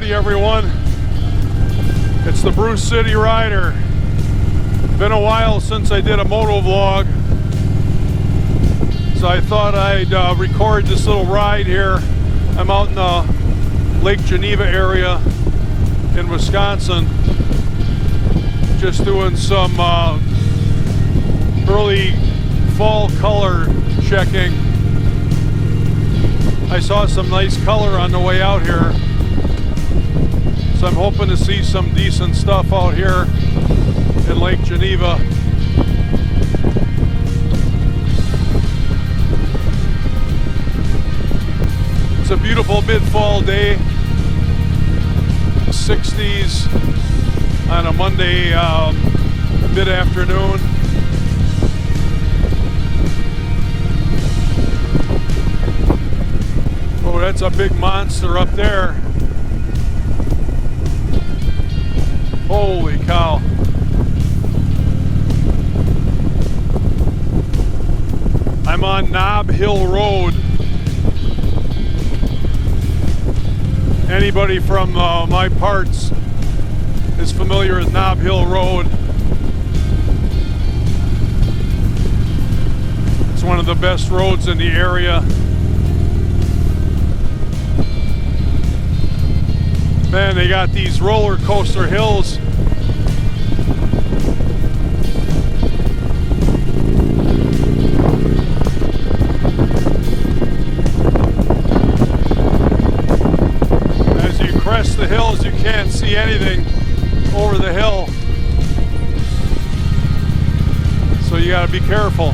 Howdy everyone, it's the Bruce City Rider. Been a while since I did a moto vlog, so I thought I'd record this little ride here. I'm out in the Lake Geneva area in Wisconsin, just doing some early fall color checking. I saw some nice color on the way out here, so I'm hoping to see some decent stuff out here in Lake Geneva. It's a beautiful mid-fall day, 60s on a Monday mid-afternoon. Oh, that's a big monster up there. Holy cow. I'm on Knob Hill Road. Anybody from my parts is familiar with Knob Hill Road. It's one of the best roads in the area. Man, they got these roller coaster hills. As you crest the hills, you can't see anything over the hill, so you got to be careful.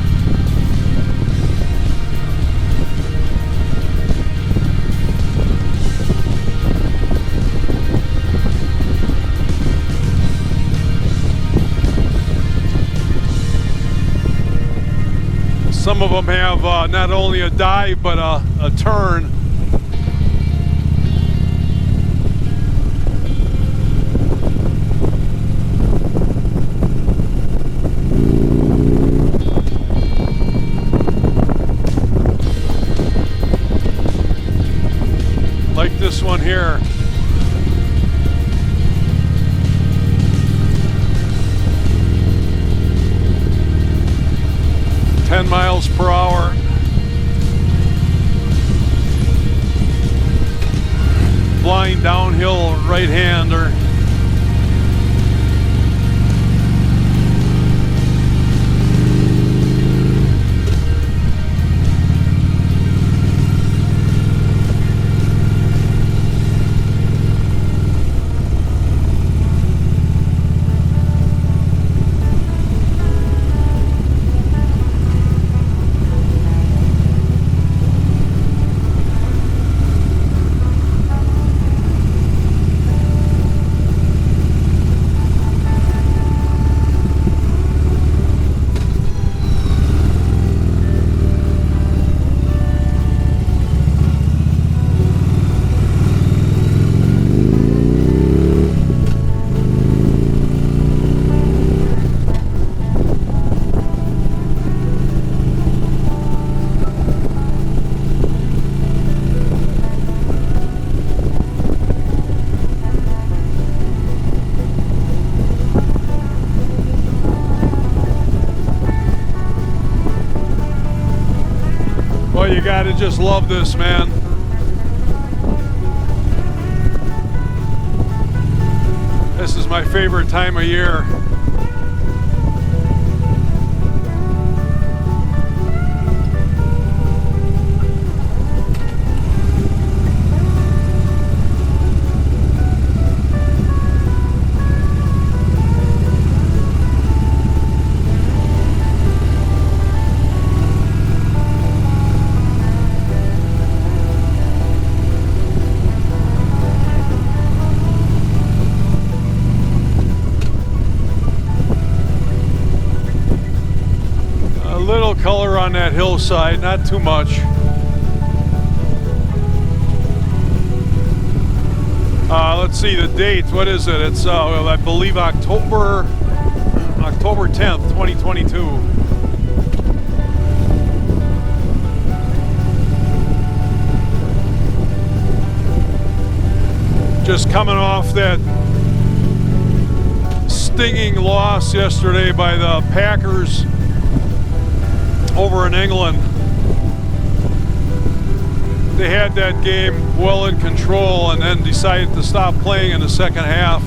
Some of them have not only a dive, but a turn. Like this one here. Miles per hour. Blind downhill right-hander. Well, you gotta just love this, man. This is my favorite time of year. Color on that hillside, not too much. Let's see the date. What is it? It's I believe October 10th, 2022. Just coming off that stinging loss yesterday by the Packers over in England. They had that game well in control and then decided to stop playing in the second half.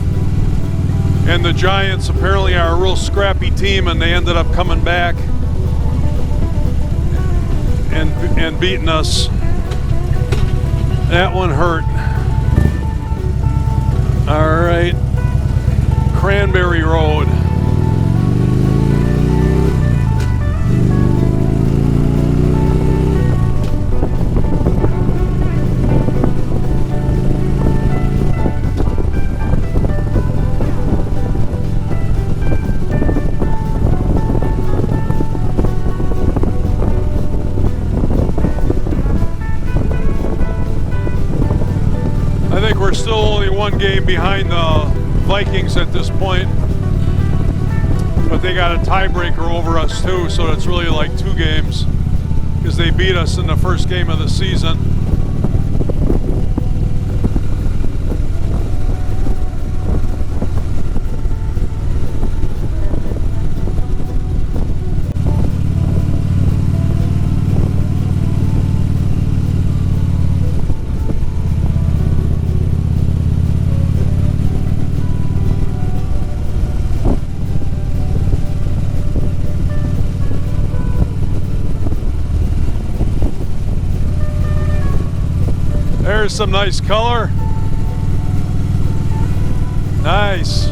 And the Giants apparently are a real scrappy team, and they ended up coming back and beating us. That one hurt. All right, Cranberry Road. We're still only one game behind the Vikings at this point, but they got a tiebreaker over us too, so it's really like 2 games because they beat us in the first game of the season. There's some nice color. Nice.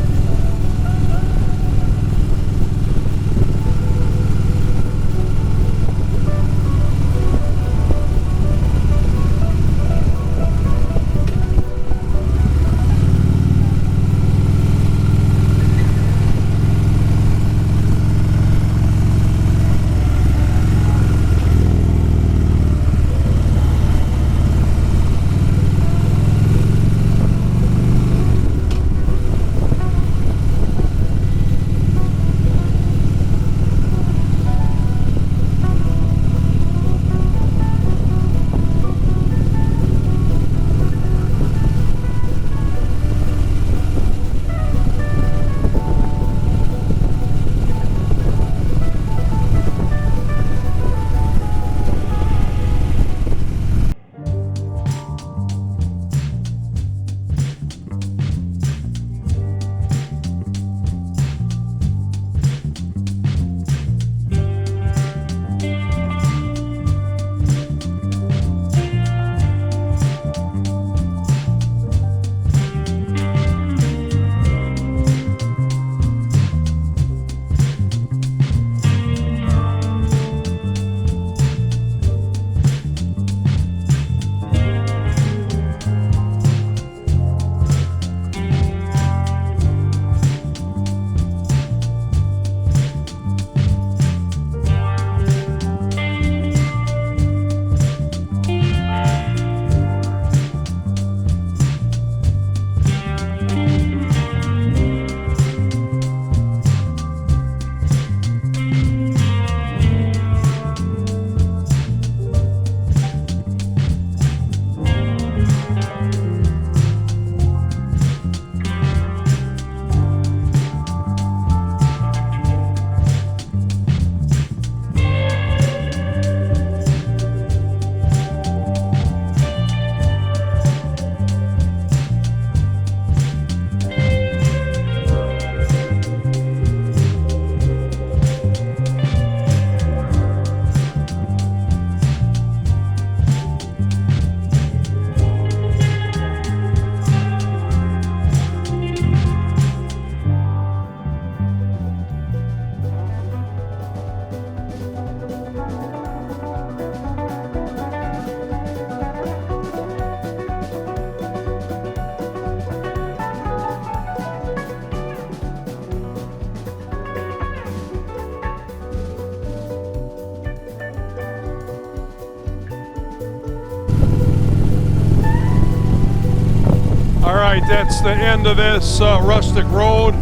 That's the end of this rustic road.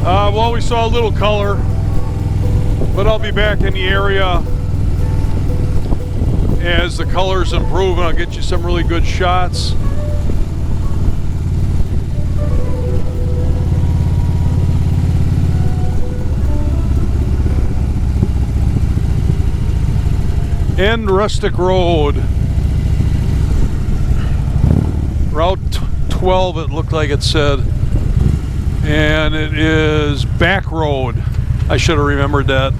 Well, we saw a little color, but I'll be back in the area as the colors improve, and I'll get you some really good shots. End Rustic Road. Route 12, it looked like it said. And it is back road. I should have remembered that.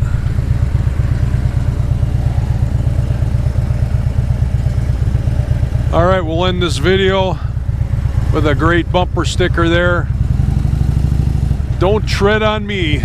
All right, we'll end this video with a great bumper sticker there. Don't tread on me.